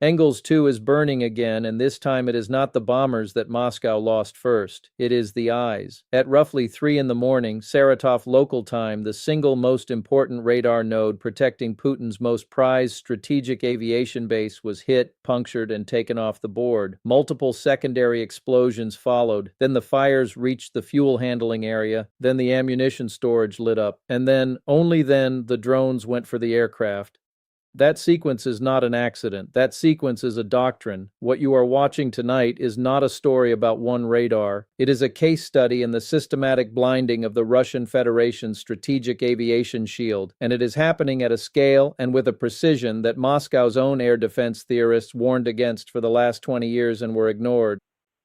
Engels 2 is burning again, and this time it is not the bombers that Moscow lost first. It is the eyes. At roughly 3 in the morning, Saratov local time, the single most important radar node protecting Putin's most prized strategic aviation base was hit, punctured, and taken off the board. Multiple secondary explosions followed. Then the fires reached the fuel handling area. Then the ammunition storage lit up. And then, only then, the drones went for the aircraft. That sequence is not an accident. That sequence is a doctrine. What you are watching tonight is not a story about one radar. It is a case study in the systematic blinding of the Russian Federation's strategic aviation shield, and it is happening at a scale and with a precision that Moscow's own air defense theorists warned against for the last 20 years and were ignored.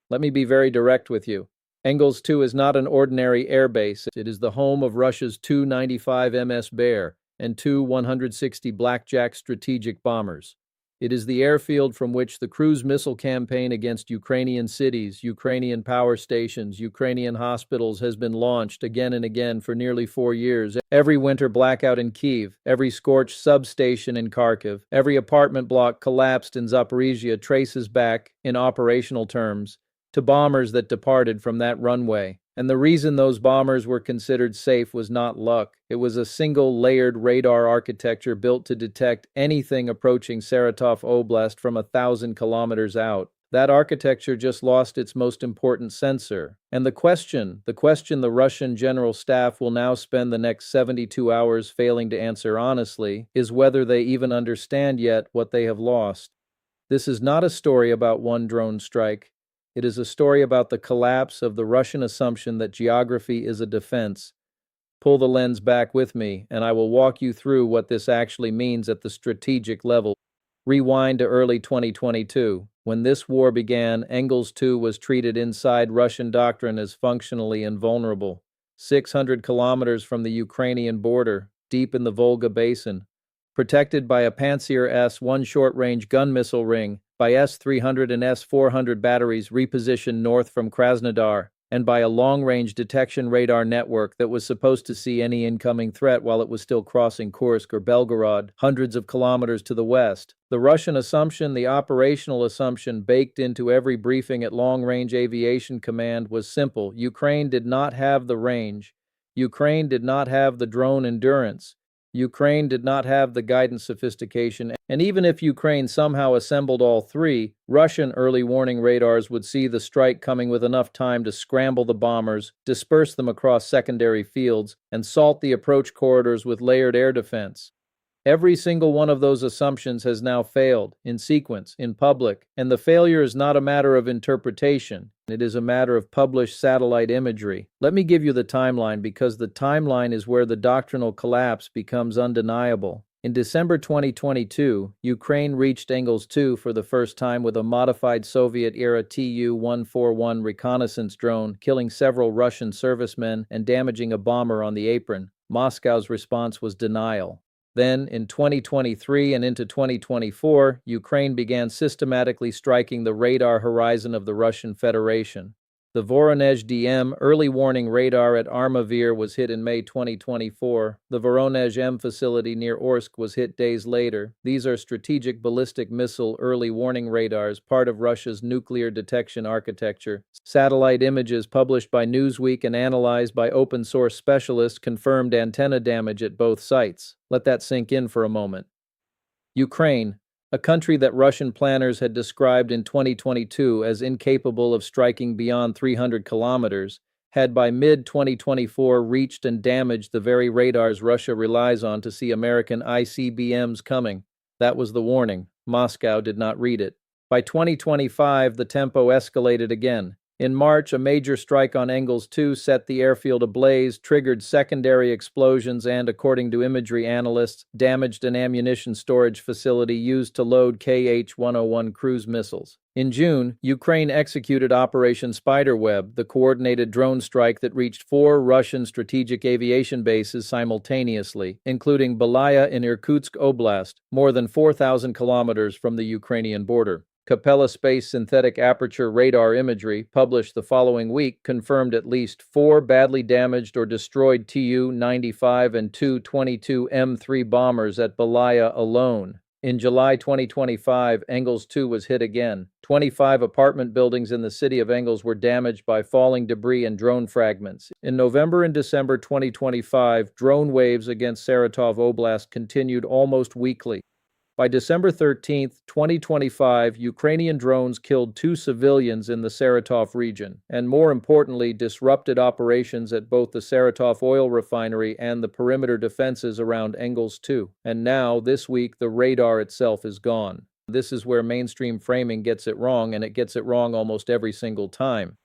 Let me be very direct with you. Engels 2 is not an ordinary airbase. It is the home of Russia's Tu-95 MS Bear and two 160 Blackjack strategic bombers. It is the airfield from which the cruise missile campaign against Ukrainian cities, Ukrainian power stations, Ukrainian hospitals has been launched again and again for nearly 4 years. Every winter blackout in Kyiv, every scorched substation in Kharkiv, every apartment block collapsed in Zaporizhia traces back, in operational terms, to bombers that departed from that runway. And the reason those bombers were considered safe was not luck. It was a single-layered radar architecture built to detect anything approaching Saratov Oblast from 1,000 kilometers out. That architecture just lost its most important sensor. And the question the Russian General Staff will now spend the next 72 hours failing to answer honestly, is whether they even understand yet what they have lost. This is not a story about one drone strike. It is a story about the collapse of the Russian assumption that geography is a defense. Pull the lens back with me, and I will walk you through what this actually means at the strategic level. Rewind to early 2022. When this war began, Engels 2 was treated inside Russian doctrine as functionally invulnerable. 600 kilometers from the Ukrainian border, deep in the Volga Basin, protected by a Pantsir S-1 short-range gun missile ring, by S-300 and S-400 batteries repositioned north from Krasnodar, and by a long-range detection radar network that was supposed to see any incoming threat while it was still crossing Kursk or Belgorod, hundreds of kilometers to the west. The Russian assumption, the operational assumption baked into every briefing at Long Range Aviation Command was simple. Ukraine did not have the range. Ukraine did not have the drone endurance. Ukraine did not have the guidance sophistication, and even if Ukraine somehow assembled all three, Russian early warning radars would see the strike coming with enough time to scramble the bombers, disperse them across secondary fields, and salt the approach corridors with layered air defense. Every single one of those assumptions has now failed, in sequence, in public, and the failure is not a matter of interpretation. It is a matter of published satellite imagery. Let me give you the timeline because the timeline is where the doctrinal collapse becomes undeniable. In December 2022, Ukraine reached Engels 2 for the first time with a modified Soviet-era Tu-141 reconnaissance drone, killing several Russian servicemen and damaging a bomber on the apron. Moscow's response was denial. Then, in 2023 and into 2024, Ukraine began systematically striking the radar horizon of the Russian Federation. The Voronezh DM early warning radar at Armavir was hit in May 2024. The Voronezh M facility near Orsk was hit days later. These are strategic ballistic missile early warning radars, part of Russia's nuclear detection architecture. Satellite images published by Newsweek and analyzed by open-source specialists confirmed antenna damage at both sites. Let that sink in for a moment. Ukraine, a country that Russian planners had described in 2022 as incapable of striking beyond 300 kilometers, had by mid-2024 reached and damaged the very radars Russia relies on to see American ICBMs coming. That was the warning. Moscow did not read it. By 2025, the tempo escalated again. In March, a major strike on Engels 2 set the airfield ablaze, triggered secondary explosions, and, according to imagery analysts, damaged an ammunition storage facility used to load Kh-101 cruise missiles. In June, Ukraine executed Operation Spiderweb, the coordinated drone strike that reached 4 Russian strategic aviation bases simultaneously, including Belaya in Irkutsk Oblast, more than 4,000 kilometers from the Ukrainian border. Capella Space synthetic aperture radar imagery, published the following week, confirmed at least 4 badly damaged or destroyed Tu-95 and Tu-22 M3 bombers at Belaya alone. In July 2025, Engels 2 was hit again. 25 apartment buildings in the city of Engels were damaged by falling debris and drone fragments. In November and December 2025, drone waves against Saratov Oblast continued almost weekly. By December 13, 2025, Ukrainian drones killed 2 civilians in the Saratov region, and more importantly, disrupted operations at both the Saratov oil refinery and the perimeter defenses around Engels 2. And now, this week, the radar itself is gone. This is where mainstream framing gets it wrong, and it gets it wrong almost every single time.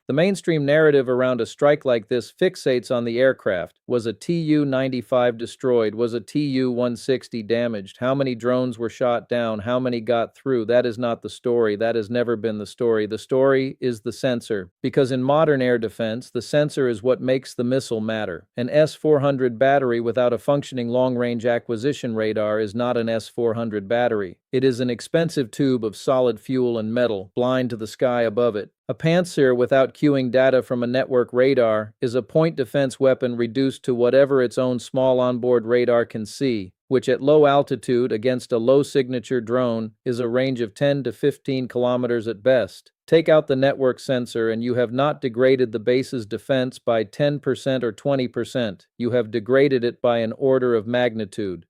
The mainstream narrative around a strike like this fixates on the aircraft. Was a Tu-95 destroyed? Was a Tu-160 damaged? How many drones were shot down? How many got through? That is not the story. That has never been the story. The story is the sensor. Because in modern air defense, the sensor is what makes the missile matter. An S-400 battery without a functioning long-range acquisition radar is not an S-400 battery. It is an expensive tube of solid fuel and metal, blind to the sky above it. A Panzer without cueing data from a network radar is a point defense weapon reduced to whatever its own small onboard radar can see, which at low altitude against a low signature drone is a range of 10 to 15 kilometers at best. Take out the network sensor and you have not degraded the base's defense by 10% or 20%. You have degraded it by an order of magnitude.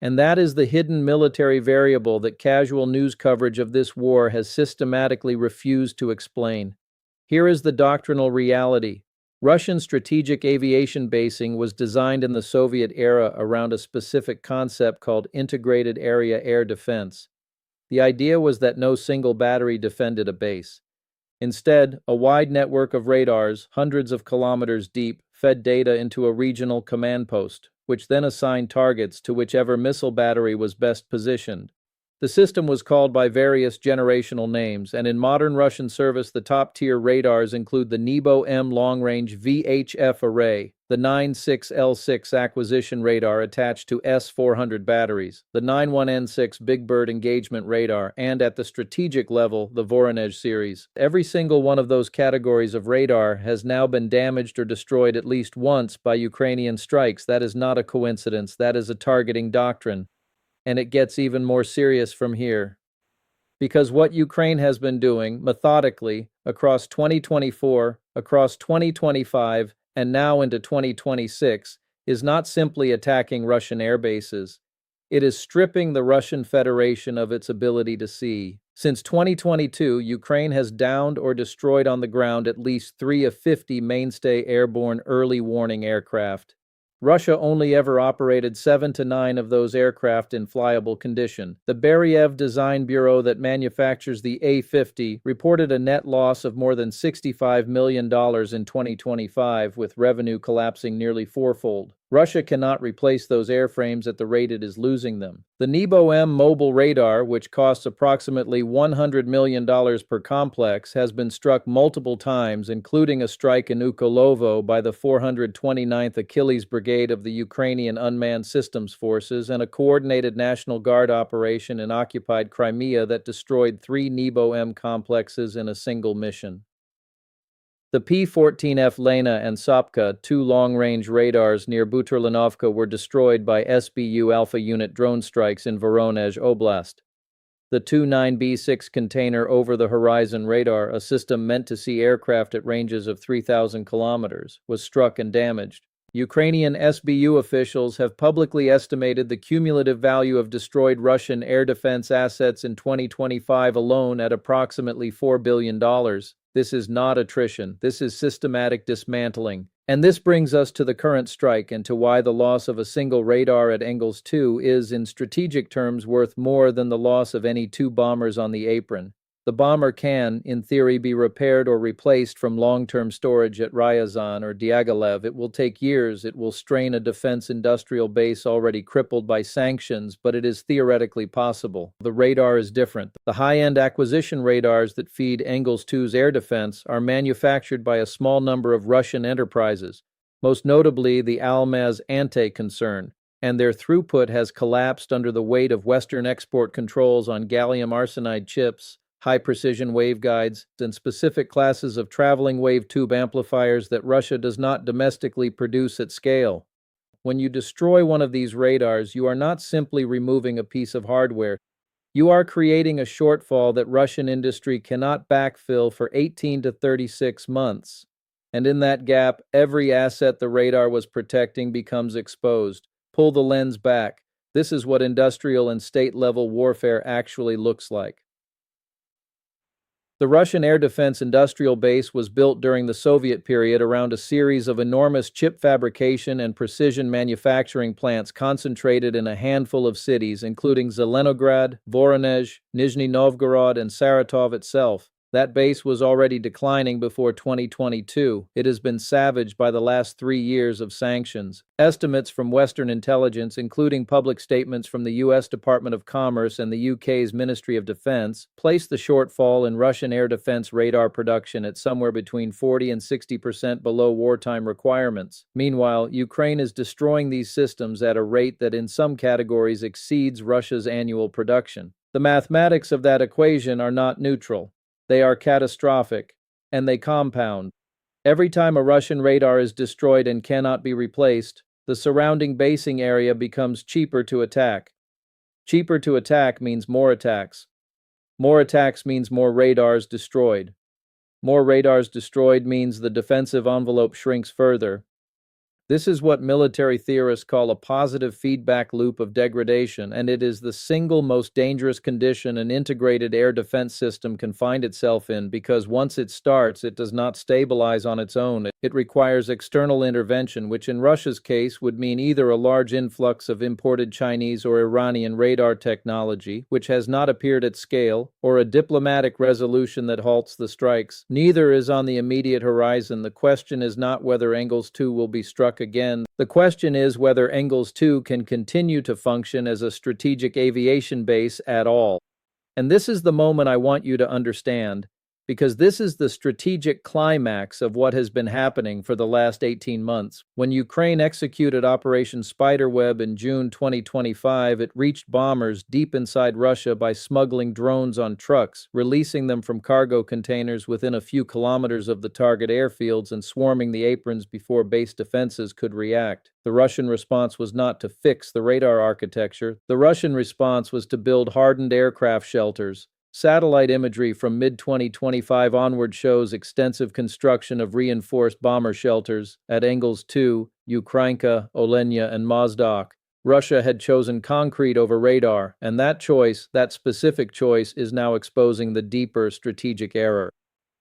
And that is the hidden military variable that casual news coverage of this war has systematically refused to explain. Here is the doctrinal reality. Russian strategic aviation basing was designed in the Soviet era around a specific concept called integrated area air defense. The idea was that no single battery defended a base. Instead, a wide network of radars, hundreds of kilometers deep, fed data into a regional command post, which then assigned targets to whichever missile battery was best positioned. The system was called by various generational names, and in modern Russian service the top-tier radars include the Nebo-M long-range VHF array, the 96L6 acquisition radar attached to S-400 batteries, the 91N6 Big Bird engagement radar, and at the strategic level, the Voronezh series. Every single one of those categories of radar has now been damaged or destroyed at least once by Ukrainian strikes. That is not a coincidence. That is a targeting doctrine. And it gets even more serious from here. Because what Ukraine has been doing, methodically, across 2024, across 2025, and now into 2026, is not simply attacking Russian airbases. It is stripping the Russian Federation of its ability to see. Since 2022, Ukraine has downed or destroyed on the ground at least 3 of 50 mainstay airborne early warning aircraft. Russia only ever operated 7 to 9 of those aircraft in flyable condition. The Beriev Design Bureau that manufactures the A-50 reported a net loss of more than $65 million in 2025, with revenue collapsing nearly fourfold. Russia cannot replace those airframes at the rate it is losing them. The Nebo-M mobile radar, which costs approximately $100 million per complex, has been struck multiple times, including a strike in Ukolovo by the 429th Achilles Brigade of the Ukrainian Unmanned Systems Forces, and a coordinated National Guard operation in occupied Crimea that destroyed 3 Nebo-M complexes in a single mission. The P-14F Lena and Sopka, 2 long-range radars near Buturlanovka, were destroyed by SBU Alpha Unit drone strikes in Voronezh Oblast. The Tu-9B6 container over-the-horizon radar, a system meant to see aircraft at ranges of 3,000 kilometers, was struck and damaged. Ukrainian SBU officials have publicly estimated the cumulative value of destroyed Russian air defense assets in 2025 alone at approximately $4 billion. This is not attrition. This is systematic dismantling. And this brings us to the current strike and to why the loss of a single radar at Engels 2 is, in strategic terms, worth more than the loss of any 2 bombers on the apron. The bomber can, in theory, be repaired or replaced from long-term storage at Ryazan or Diaghilev. It will take years. It will strain a defense industrial base already crippled by sanctions, but it is theoretically possible. The radar is different. The high-end acquisition radars that feed Engels 2's air defense are manufactured by a small number of Russian enterprises, most notably the Almaz Ante concern, and their throughput has collapsed under the weight of Western export controls on gallium arsenide chips, high-precision waveguides, and specific classes of traveling wave tube amplifiers that Russia does not domestically produce at scale. When you destroy one of these radars, you are not simply removing a piece of hardware. You are creating a shortfall that Russian industry cannot backfill for 18 to 36 months. And in that gap, every asset the radar was protecting becomes exposed. Pull the lens back. This is what industrial and state-level warfare actually looks like. The Russian air defense industrial base was built during the Soviet period around a series of enormous chip fabrication and precision manufacturing plants concentrated in a handful of cities, including Zelenograd, Voronezh, Nizhny Novgorod, and Saratov itself. That base was already declining before 2022. It has been savaged by the last 3 years of sanctions. Estimates from Western intelligence, including public statements from the U.S. Department of Commerce and the UK's Ministry of Defense, place the shortfall in Russian air defense radar production at somewhere between 40 and 60% below wartime requirements. Meanwhile, Ukraine is destroying these systems at a rate that in some categories exceeds Russia's annual production. The mathematics of that equation are not neutral. They are catastrophic, and they compound. Every time a Russian radar is destroyed and cannot be replaced, the surrounding basing area becomes cheaper to attack. Cheaper to attack means more attacks. More attacks means more radars destroyed. More radars destroyed means the defensive envelope shrinks further. This is what military theorists call a positive feedback loop of degradation, and it is the single most dangerous condition an integrated air defense system can find itself in because once it starts, it does not stabilize on its own. It requires external intervention, which in Russia's case would mean either a large influx of imported Chinese or Iranian radar technology, which has not appeared at scale, or a diplomatic resolution that halts the strikes. Neither is on the immediate horizon. The question is not whether Engels 2 will be struck again. The question is whether Engels 2 can continue to function as a strategic aviation base at all. And this is the moment I want you to understand, because this is the strategic climax of what has been happening for the last 18 months. When Ukraine executed Operation Spiderweb in June 2025, it reached bombers deep inside Russia by smuggling drones on trucks, releasing them from cargo containers within a few kilometers of the target airfields and swarming the aprons before base defenses could react. The Russian response was not to fix the radar architecture. The Russian response was to build hardened aircraft shelters. Satellite imagery from mid-2025 onward shows extensive construction of reinforced bomber shelters at Engels 2, Ukrainka, Olenya, and Mozdok. Russia had chosen concrete over radar, and that choice, that specific choice, is now exposing the deeper strategic error.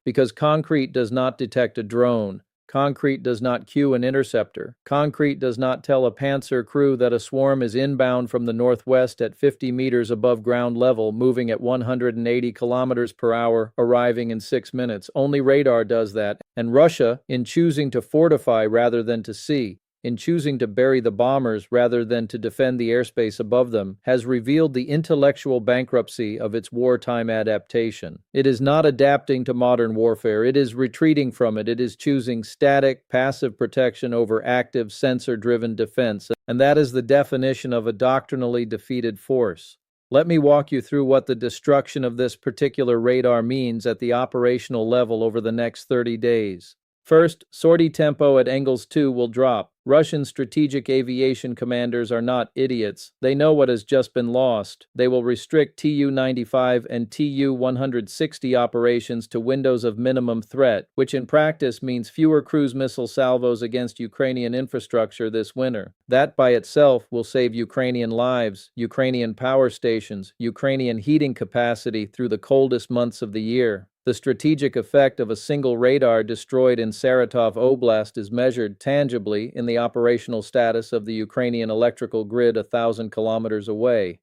Because concrete does not detect a drone, concrete does not cue an interceptor. Concrete does not tell a Panzer crew that a swarm is inbound from the northwest at 50 meters above ground level, moving at 180 kilometers per hour, arriving in 6 minutes. Only radar does that. And Russia, in choosing to fortify rather than to see, in choosing to bury the bombers rather than to defend the airspace above them, has revealed the intellectual bankruptcy of its wartime adaptation. It is not adapting to modern warfare. It is retreating from it. It is choosing static, passive protection over active, sensor-driven defense. And that is the definition of a doctrinally defeated force. Let me walk you through what the destruction of this particular radar means at the operational level over the next 30 days. First, sortie tempo at Engels 2 will drop. Russian strategic aviation commanders are not idiots. They know what has just been lost. They will restrict Tu-95 and Tu-160 operations to windows of minimum threat, which in practice means fewer cruise missile salvos against Ukrainian infrastructure this winter. That by itself will save Ukrainian lives, Ukrainian power stations, Ukrainian heating capacity through the coldest months of the year. The strategic effect of a single radar destroyed in Saratov Oblast is measured tangibly in the operational status of the Ukrainian electrical grid 1,000 kilometers away.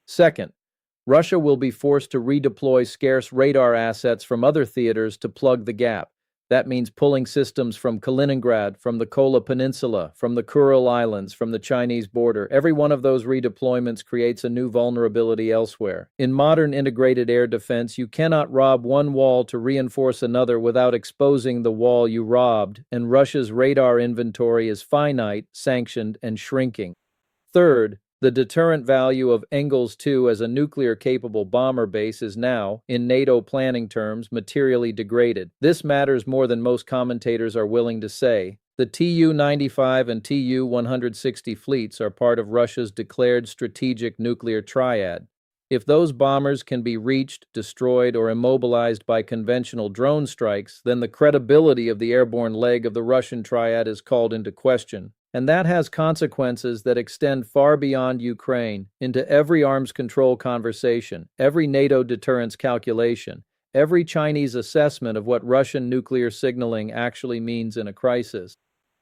Second, Russia will be forced to redeploy scarce radar assets from other theaters to plug the gap. That means pulling systems from Kaliningrad, from the Kola Peninsula, from the Kuril Islands, from the Chinese border. Every one of those redeployments creates a new vulnerability elsewhere. In modern integrated air defense, you cannot rob one wall to reinforce another without exposing the wall you robbed, and Russia's radar inventory is finite, sanctioned, and shrinking. Third, the deterrent value of Engels 2 as a nuclear-capable bomber base is now, in NATO planning terms, materially degraded. This matters more than most commentators are willing to say. The Tu-95 and Tu-160 fleets are part of Russia's declared strategic nuclear triad. If those bombers can be reached, destroyed, or immobilized by conventional drone strikes, then the credibility of the airborne leg of the Russian triad is called into question. And that has consequences that extend far beyond Ukraine, into every arms control conversation, every NATO deterrence calculation, every Chinese assessment of what Russian nuclear signaling actually means in a crisis.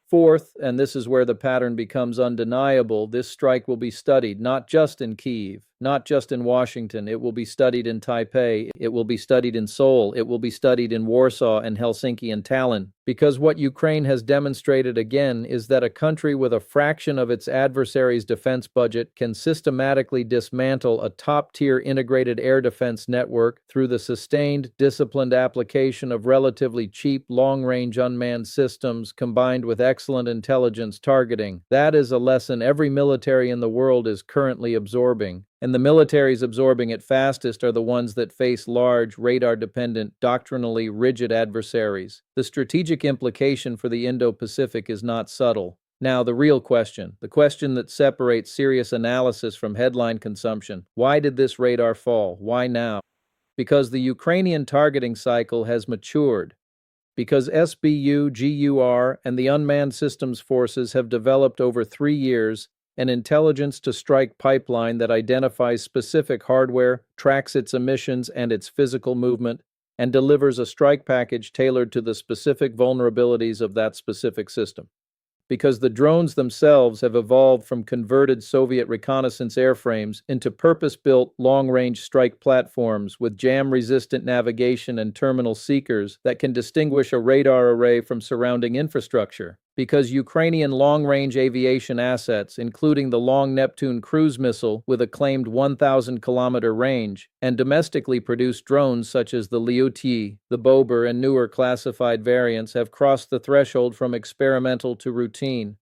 Fourth, and this is where the pattern becomes undeniable, this strike will be studied not just in Kyiv, not just in Washington. It will be studied in Taipei, it will be studied in Seoul, it will be studied in Warsaw and Helsinki and Tallinn. Because what Ukraine has demonstrated again is that a country with a fraction of its adversary's defense budget can systematically dismantle a top-tier integrated air defense network through the sustained, disciplined application of relatively cheap, long-range unmanned systems combined with excellent intelligence targeting. That is a lesson every military in the world is currently absorbing. And the militaries absorbing it fastest are the ones that face large, radar-dependent, doctrinally rigid adversaries. The strategic implication for the Indo-Pacific is not subtle. Now, the real question, the question that separates serious analysis from headline consumption. Why did this radar fall? Why now? Because the Ukrainian targeting cycle has matured. Because SBU, GUR, and the unmanned systems forces have developed over 3 years an intelligence-to-strike pipeline that identifies specific hardware, tracks its emissions and its physical movement, and delivers a strike package tailored to the specific vulnerabilities of that specific system. Because the drones themselves have evolved from converted Soviet reconnaissance airframes into purpose-built long-range strike platforms with jam-resistant navigation and terminal seekers that can distinguish a radar array from surrounding infrastructure. Because Ukrainian long-range aviation assets, including the Long Neptune cruise missile with a claimed 1,000-kilometer range, and domestically produced drones such as the Lyuty, the Bober, and newer classified variants have crossed the threshold from experimental to routine.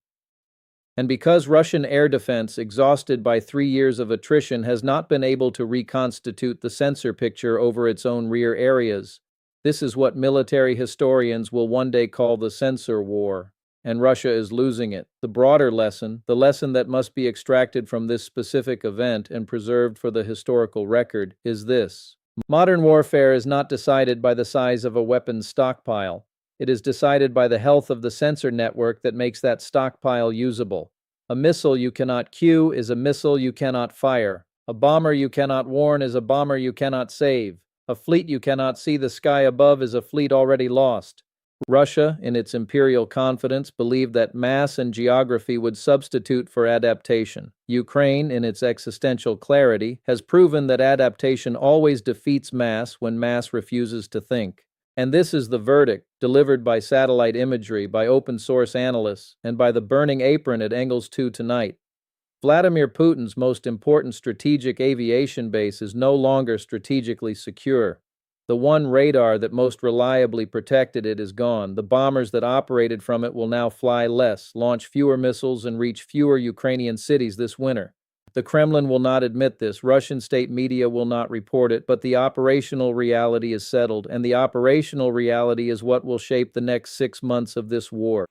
And because Russian air defense, exhausted by 3 years of attrition, has not been able to reconstitute the sensor picture over its own rear areas, this is what military historians will one day call the sensor war. And Russia is losing it. The broader lesson, the lesson that must be extracted from this specific event and preserved for the historical record, is this. Modern warfare is not decided by the size of a weapons stockpile. It is decided by the health of the sensor network that makes that stockpile usable. A missile you cannot cue is a missile you cannot fire. A bomber you cannot warn is a bomber you cannot save. A fleet you cannot see the sky above is a fleet already lost. Russia, in its imperial confidence, believed that mass and geography would substitute for adaptation. Ukraine, in its existential clarity, has proven that adaptation always defeats mass when mass refuses to think. And this is the verdict, delivered by satellite imagery, by open-source analysts, and by the burning apron at Engels 2 tonight. Vladimir Putin's most important strategic aviation base is no longer strategically secure. The one radar that most reliably protected it is gone. The bombers that operated from it will now fly less, launch fewer missiles, and reach fewer Ukrainian cities this winter. The Kremlin will not admit this, Russian state media will not report it, but the operational reality is settled, and the operational reality is what will shape the next 6 months of this war.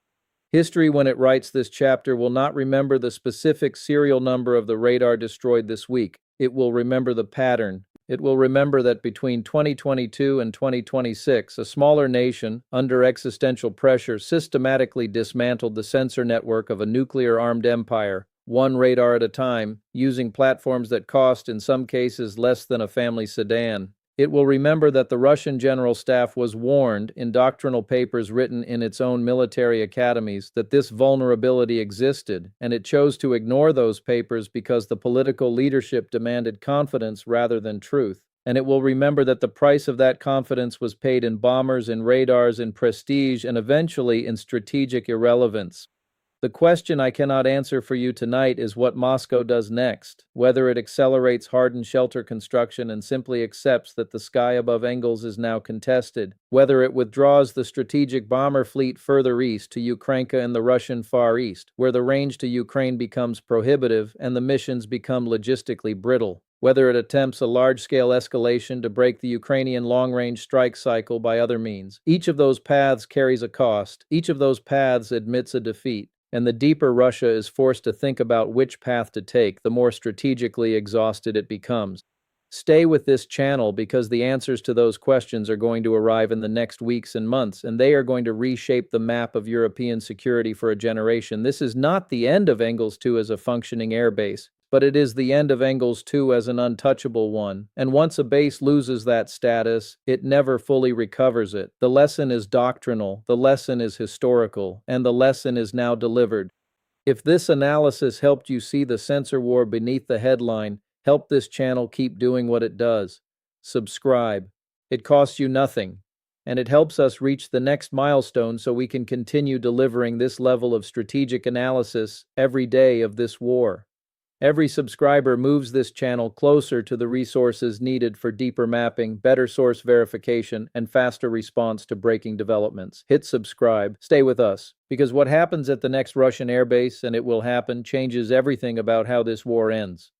History, when it writes this chapter, will not remember the specific serial number of the radar destroyed this week. It will remember the pattern. It will remember that between 2022 and 2026, a smaller nation, under existential pressure, systematically dismantled the sensor network of a nuclear-armed empire, one radar at a time, using platforms that cost, in some cases, less than a family sedan. It will remember that the Russian General Staff was warned in doctrinal papers written in its own military academies that this vulnerability existed, and it chose to ignore those papers because the political leadership demanded confidence rather than truth. And it will remember that the price of that confidence was paid in bombers, in radars, in prestige, and eventually in strategic irrelevance. The question I cannot answer for you tonight is what Moscow does next, whether it accelerates hardened shelter construction and simply accepts that the sky above Engels is now contested, whether it withdraws the strategic bomber fleet further east to Ukrainka and the Russian Far East, where the range to Ukraine becomes prohibitive and the missions become logistically brittle. whether it attempts a large-scale escalation to break the Ukrainian long-range strike cycle by other means. Each of those paths carries a cost. Each of those paths admits a defeat. And the deeper Russia is forced to think about which path to take, the more strategically exhausted it becomes. Stay with this channel because the answers to those questions are going to arrive in the next weeks and months, and they are going to reshape the map of European security for a generation. This is not the end of Engels 2 as a functioning airbase, but it is the end of Engels 2 as an untouchable one. And once a base loses that status, it never fully recovers it. The lesson is doctrinal, the lesson is historical, and the lesson is now delivered. If this analysis helped you see the censor war beneath the headline, help this channel keep doing what it does. Subscribe. It costs you nothing, and it helps us reach the next milestone so we can continue delivering this level of strategic analysis every day of this war. Every subscriber moves this channel closer to the resources needed for deeper mapping, better source verification, and faster response to breaking developments. Hit subscribe, stay with us, because what happens at the next Russian airbase, and it will happen, changes everything about how this war ends.